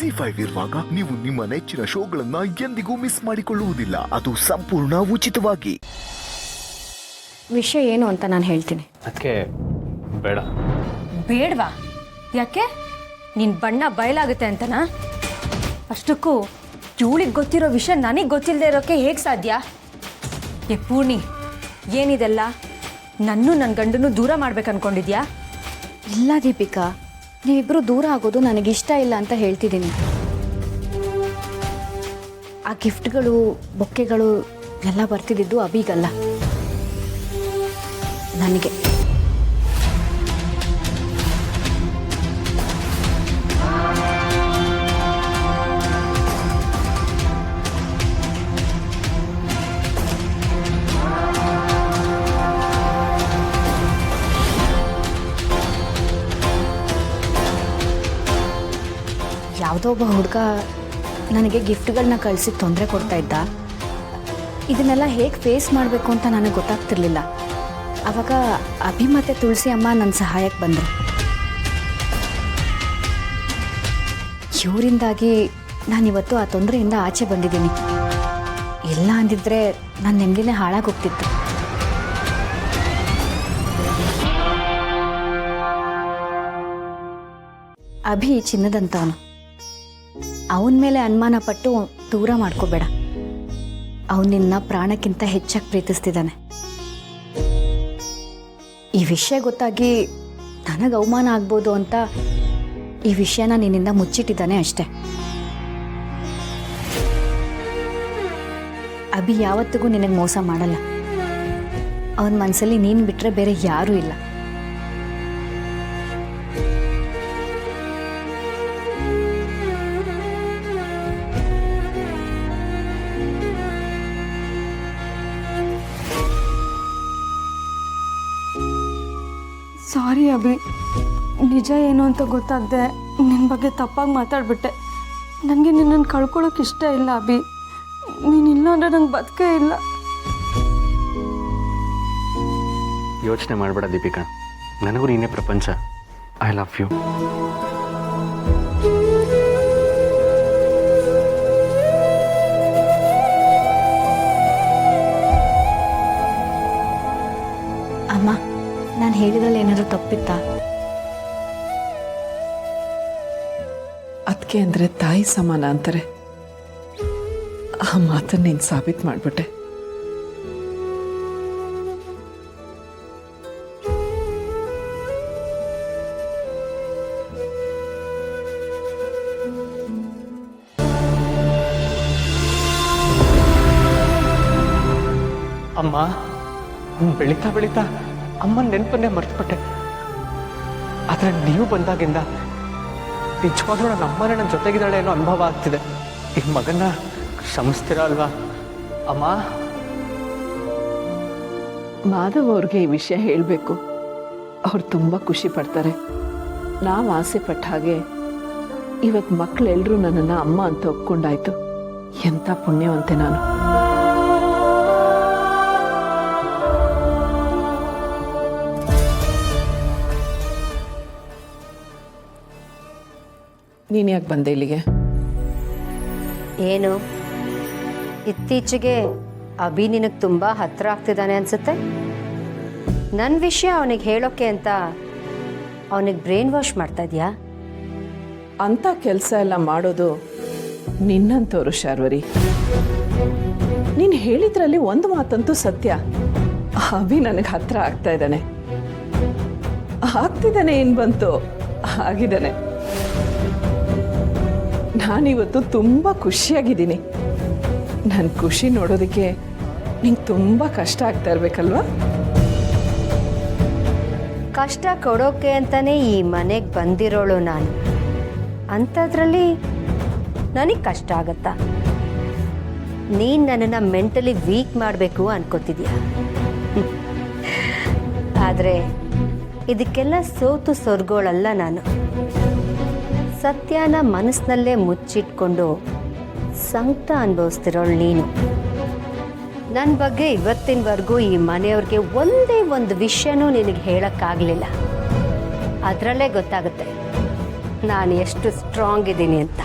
ZEE5 ಇರುವಾಗ ನೀವು ನಿಮ್ಮ ನೆಚ್ಚಿನ ಶೋಗಳನ್ನ ಎಂದಿಗೂ ಮಿಸ್ ಮಾಡಿಕೊಳ್ಳುವುದಿಲ್ಲ. ಅದು ಸಂಪೂರ್ಣ ಉಚಿತವಾಗಿ. ವಿಷಯ ಏನು ಅಂತ ನಾನು ಹೇಳ್ತೀನಿ. ಅದಕ್ಕೆ ಬೇಡ. ಬೇಡವಾ? ಯಾಕೆ? ನಿನ್ನ ಬಣ್ಣ ಬಯಲಾಗುತ್ತೆ ಅಂತನಾ? ಅಷ್ಟಕ್ಕೂ ಇವಳಿಗೆ ಗೊತ್ತಿರೋ ವಿಷಯ ನನಗೆ ಗೊತ್ತಿಲ್ಲದೆ ಇರೋಕ್ಕೆ ಹೇಗೆ ಸಾಧ್ಯ? ಏ ಪೂರ್ಣಿ, ಏನಿದೆಲ್ಲ? ನನ್ನ ಗಂಡನ್ನು ದೂರ ಮಾಡ್ಬೇಕು ಅನ್ಕೊಂಡಿದ್ಯಾ? ಇಲ್ಲ ದೀಪಿಕಾ, ನೀವಿಬ್ಬರು ದೂರ ಆಗೋದು ನನಗಿಷ್ಟ ಇಲ್ಲ ಅಂತ ಹೇಳ್ತಿದ್ದೀನಿ. ಆ ಗಿಫ್ಟ್ಗಳು ಬೊಕ್ಕೆಗಳು ಎಲ್ಲ ಬರ್ತಿದ್ದು ಅಭಿಗಲ್ಲ, ನನಗೆ. ಯಾವುದೋ ಒಬ್ಬ ಹುಡುಗ ನನಗೆ ಗಿಫ್ಟ್ಗಳನ್ನ ಕಳಿಸಿ ತೊಂದರೆ ಕೊಡ್ತಾ ಇದ್ದ. ಇದನ್ನೆಲ್ಲ ಹೇಗೆ ಫೇಸ್ ಮಾಡಬೇಕು ಅಂತ ನನಗೆ ಗೊತ್ತಾಗ್ತಿರ್ಲಿಲ್ಲ. ಆವಾಗ ಅಭಿ ಮತ್ತು ತುಳಸಿ ಅಮ್ಮ ನನ್ನ ಸಹಾಯಕ್ಕೆ ಬಂದರು. ಇವರಿಂದಾಗಿ ನಾನಿವತ್ತು ಆ ತೊಂದರೆಯಿಂದ ಆಚೆ ಬಂದಿದ್ದೀನಿ. ಇಲ್ಲ ಅಂದಿದ್ರೆ ನನ್ನ ನೆಮ್ಮದಿನೇ ಹಾಳಾಗೋಗ್ತಿತ್ತು. ಅಭಿ ಚಿನ್ನದಂತವನು. ಅವನ ಮೇಲೆ ಅನುಮಾನ ಪಟ್ಟು ದೂರ ಮಾಡ್ಕೋಬೇಡ. ಅವನು ನಿನ್ನ ಪ್ರಾಣಕ್ಕಿಂತ ಹೆಚ್ಚಾಗಿ ಪ್ರೀತಿಸ್ತಿದ್ದಾನೆ. ಈ ವಿಷಯ ಗೊತ್ತಾಗಿ ನನಗೆ ಅವಮಾನ ಆಗ್ಬೋದು ಅಂತ ಈ ವಿಷಯನ ನಿನ್ನಿಂದ ಮುಚ್ಚಿಟ್ಟಿದ್ದಾನೆ ಅಷ್ಟೆ. ಅಭಿ ಯಾವತ್ತಿಗೂ ನಿನಗೆ ಮೋಸ ಮಾಡಲ್ಲ. ಅವನ ಮನಸ್ಸಲ್ಲಿ ನೀನು ಬಿಟ್ಟರೆ ಬೇರೆ ಯಾರೂ ಇಲ್ಲ. ಸಾರಿ ಅಭಿ, ನಿಜ ಏನು ಅಂತ ಗೊತ್ತಾಗದೆ ನಿನ್ನ ಬಗ್ಗೆ ತಪ್ಪಾಗಿ ಮಾತಾಡ್ಬಿಟ್ಟೆ. ನನಗೆ ನಿನ್ನನ್ನು ಕಳ್ಕೊಳ್ಳೋಕೆ ಇಷ್ಟ ಇಲ್ಲ ಅಭಿ. ನೀನಿಲ್ಲ ಅಂದರೆ ನಂಗೆ ಬದುಕೇ ಇಲ್ಲ. ಯೋಚನೆ ಮಾಡಬೇಡ ದೀಪಿಕಾ, ನನಗೂ ನೀನೇ ಪ್ರಪಂಚ. I love you. ಅಮ್ಮ, ನಾನು ಹೇಳಿದ್ರಲ್ಲಿ ಏನಾದರೂ ತಪ್ಪಿತ್ತಾ? ಅದಕ್ಕೆ ಅಂದರೆ ತಾಯಿ ಸಮಾನ ಅಂತಾರೆ. ಆ ಮಾತನ್ನು ನೀನು ಸಾಬೀತು ಮಾಡಿಬಿಟ್ಟೆ. ಅಮ್ಮ, ಬೆಳೀತಾ ಬೆಳೀತಾ ಅಮ್ಮನ ನೆನಪನ್ನೇ ಮರ್ತುಬಿಟ್ಟೆ. ಆದರೆ ನೀವು ಬಂದಾಗಿಂದ ನಿಜವಾಗ್ಲೂ ನನ್ನ ಅಮ್ಮನೇ ನನ್ನ ಜೊತೆಗಿದ್ದಾಳೆ ಅನ್ನೋ ಅನುಭವ ಆಗ್ತಿದೆ. ಈ ಮಗನ್ನ ಕ್ಷಮಿಸ್ತೀರ ಅಲ್ವಾ ಅಮ್ಮ? ಮಾಧವ್ ಅವ್ರಿಗೆ ಈ ವಿಷಯ ಹೇಳಬೇಕು. ಅವ್ರು ತುಂಬ ಖುಷಿ ಪಡ್ತಾರೆ. ನಾವು ಆಸೆ ಪಟ್ಟ ಹಾಗೆ ಇವತ್ತು ಮಕ್ಕಳೆಲ್ಲರೂ ನನ್ನನ್ನು ಅಮ್ಮ ಅಂತ ಒಪ್ಕೊಂಡಾಯ್ತು. ಎಂಥ ಪುಣ್ಯವಂತೆ ನಾನು. ನೀನು ಯಾಕೆ ಬಂದೆ ಇಲ್ಲಿಗೆ? ಏನು ಇತ್ತೀಚೆಗೆ ಅಭಿ ನಿನಗೆ ತುಂಬ ಹತ್ತಿರ ಆಗ್ತಿದ್ದಾನೆ ಅನ್ಸುತ್ತೆ. ನನ್ನ ವಿಷಯ ಅವನಿಗೆ ಹೇಳೋಕ್ಕೆ ಅಂತ ಅವನಿಗೆ ಬ್ರೈನ್ ವಾಶ್ ಮಾಡ್ತಾ ಇದೆಯಾ? ಅಂಥ ಕೆಲಸ ಎಲ್ಲ ಮಾಡೋದು ನಿನ್ನಂಥವ್ರು ಶಾರ್ವರಿ. ನೀನು ಹೇಳಿದ್ರಲ್ಲಿ ಒಂದು ಮಾತಂತೂ ಸತ್ಯ. ಅಭಿ ನನಗೆ ಹತ್ತಿರ ಆಗ್ತಾ ಇದ್ದಾನೆ. ಆಗ್ತಿದ್ದಾನೆ ಏನು ಬಂತು, ಆಗಿದ್ದಾನೆ. ನಾನಿವತ್ತು ತುಂಬ ಖುಷಿಯಾಗಿದ್ದೀನಿ. ನನ್ನ ಖುಷಿ ನೋಡೋದಕ್ಕೆ ನಿಂಗೆ ತುಂಬ ಕಷ್ಟ ಆಗ್ತಾ ಇರಬೇಕಲ್ವಾ? ಕಷ್ಟ ಕೊಡೋಕೆ ಅಂತಲೇ ಈ ಮನೆಗೆ ಬಂದಿರೋಳು ನಾನು. ಅಂಥದ್ರಲ್ಲಿ ನನಗೆ ಕಷ್ಟ ಆಗತ್ತಾ? ನೀನು ನನ್ನನ್ನು ಮೆಂಟಲಿ ವೀಕ್ ಮಾಡಬೇಕು ಅನ್ಕೋತಿದ್ಯಾ? ಆದರೆ ಇದಕ್ಕೆಲ್ಲ ಸೋತು ಸೊರ್ಗೋಳಲ್ಲ ನಾನು. ಸತ್ಯನ ಮನಸ್ಸಿನಲ್ಲೇ ಮುಚ್ಚಿಟ್ಕೊಂಡು ಸಂಕಟ ಅನುಭವಿಸ್ತಿರೋಳು ನೀನು. ನನ್ನ ಬಗ್ಗೆ ಇವತ್ತಿನವರೆಗೂ ಈ ಮನೆಯವ್ರಿಗೆ ಒಂದೇ ಒಂದು ವಿಷಯನೂ ನಿನಗೆ ಹೇಳೋಕ್ಕಾಗಲಿಲ್ಲ. ಅದರಲ್ಲೇ ಗೊತ್ತಾಗುತ್ತೆ ನಾನು ಎಷ್ಟು ಸ್ಟ್ರಾಂಗ್ ಇದ್ದೀನಿ ಅಂತ.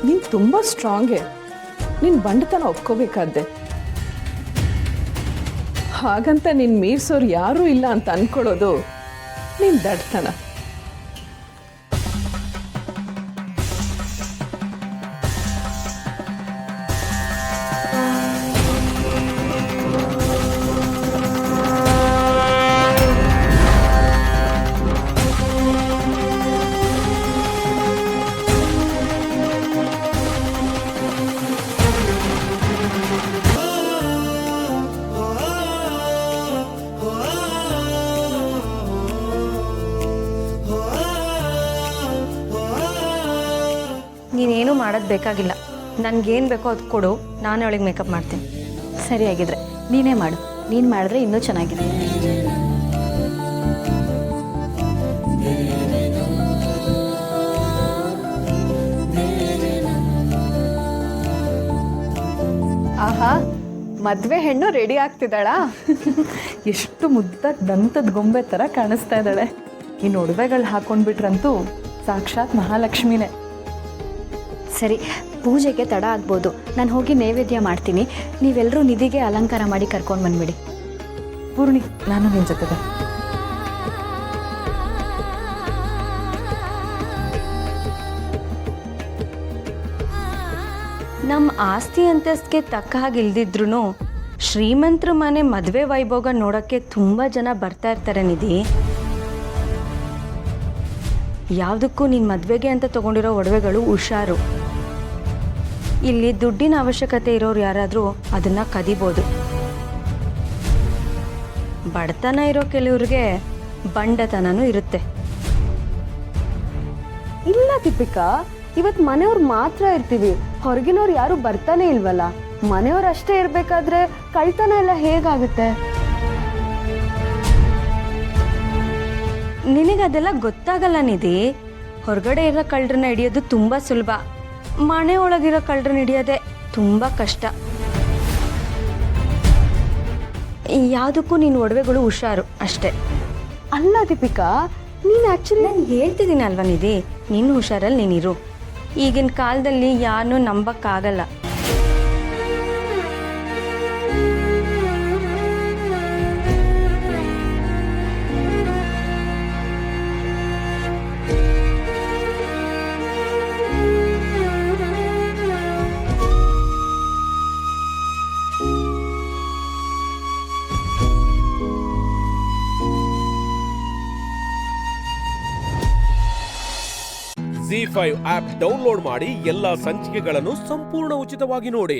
ನೀನು ತುಂಬ ಸ್ಟ್ರಾಂಗೆ. ನೀನು ಬಂಡತನ ಒಪ್ಕೋಬೇಕಾದ್ದೆ. ಹಾಗಂತ ನೀನು ಮೀರ್ಸೋರು ಯಾರೂ ಇಲ್ಲ ಅಂತ ಅನ್ಕೊಳ್ಳೋದು ನೀನು ದಡ್ತನ. ನೀನೇನು ಮಾಡೋದು ಬೇಕಾಗಿಲ್ಲ. ನನಗೇನು ಬೇಕೋ ಅದು ಕೊಡು, ನಾನು ಅವಳಿಗೆ ಮೇಕಪ್ ಮಾಡ್ತೀನಿ. ಸರಿಯಾಗಿದ್ರೆ ನೀನೇ ಮಾಡು. ನೀನು ಮಾಡಿದ್ರೆ ಇನ್ನೂ ಚೆನ್ನಾಗಿದೆ. ಆಹಾ, ಮದುವೆ ಹೆಣ್ಣು ರೆಡಿ ಆಗ್ತಿದ್ದಾಳಾ? ಎಷ್ಟು ಮುದ್ದಾದ ದಂತದ ಗೊಂಬೆ ಥರ ಕಾಣಿಸ್ತಾ ಇದ್ದಾಳೆ. ಈ ಒಡವೆಗಳು ಹಾಕೊಂಡ್ಬಿಟ್ರಂತೂ ಸಾಕ್ಷಾತ್ ಮಹಾಲಕ್ಷ್ಮಿನೇ. ಸರಿ, ಪೂಜೆಗೆ ತಡ ಆಗ್ಬೋದು. ನಾನು ಹೋಗಿ ನೈವೇದ್ಯ ಮಾಡ್ತೀನಿ. ನೀವೆಲ್ಲರೂ ನಿಧಿಗೆ ಅಲಂಕಾರ ಮಾಡಿ ಕರ್ಕೊಂಡು ಬಂದ್ಬಿಡಿ. ಪೂರ್ಣಿ, ನಾನು ನಿನ್ನ ಜೊತೆಗೆ. ನಮ್ಮ ಆಸ್ತಿ ಅಂತಸ್ತಿಗೆ ತಕ್ಕ ಹಾಗೆ ಇಲ್ದಿದ್ರು ಶ್ರೀಮಂತರ ಮನೆ ಮದುವೆ ವೈಭೋಗ ನೋಡೋಕ್ಕೆ ತುಂಬ ಜನ ಬರ್ತಾ ಇರ್ತಾರೆ ನಿಧಿ. ಯಾವುದಕ್ಕೂ ನೀನು ಮದುವೆಗೆ ಅಂತ ತೊಗೊಂಡಿರೋ ಒಡವೆಗಳು ಹುಷಾರು. ಇಲ್ಲಿ ದುಡ್ಡಿನ ಅವಶ್ಯಕತೆ ಇರೋರು ಯಾರಾದರೂ ಅದನ್ನು ಕದಿಬೋದು. ಬಡತನ ಇರೋ ಕೆಲವ್ರಿಗೆ ಬಂಡತನನೂ ಇರುತ್ತೆ. ಇಲ್ಲ ದೀಪಿಕಾ, ಇವತ್ತು ಮನೆಯವ್ರು ಮಾತ್ರ ಇರ್ತೀವಿ, ಹೊರಗಿನವ್ರು ಯಾರು ಬರ್ತಾನೆ ಇಲ್ವಲ್ಲ. ಮನೆಯವ್ರು ಅಷ್ಟೇ ಇರ್ಬೇಕಾದ್ರೆ ಕಳ್ತನ ಎಲ್ಲ ಹೇಗಾಗುತ್ತೆ? ನಿನಗದೆಲ್ಲ ಗೊತ್ತಾಗಲ್ಲ ನಿಧಿ. ಹೊರಗಡೆ ಇರೋ ಕಳ್ಳರನ್ನ ಹಿಡಿಯೋದು ತುಂಬ ಸುಲಭ, ಮನೆ ಒಳಗಿರೋ ಕಳ್ಳರನ್ನ ಹಿಡಿಯೋದೆ ತುಂಬ ಕಷ್ಟ. ಯಾವುದಕ್ಕೂ ನೀನು ಒಡವೆಗಳು ಹುಷಾರು ಅಷ್ಟೇ. ಅಲ್ಲ ದೀಪಿಕಾ, ನೀನು ಆ್ಯಕ್ಚುಲಿ ನಾನು ಹೇಳ್ತಿದ್ದೀನಿ ಅಲ್ವಾ ನಿಧಿ, ನೀನು ಹುಷಾರಲ್ಲಿ ನೀನಿರು. ಈಗಿನ ಕಾಲದಲ್ಲಿ ಯಾರನ್ನೂ ನಂಬಕ್ಕಾಗಲ್ಲ. ZEE5 ಆಪ್ ಡೌನ್ಲೋಡ್ ಮಾಡಿ ಎಲ್ಲಾ ಸಂಚಿಕೆಗಳನ್ನು ಸಂಪೂರ್ಣ ಉಚಿತವಾಗಿ ನೋಡಿ.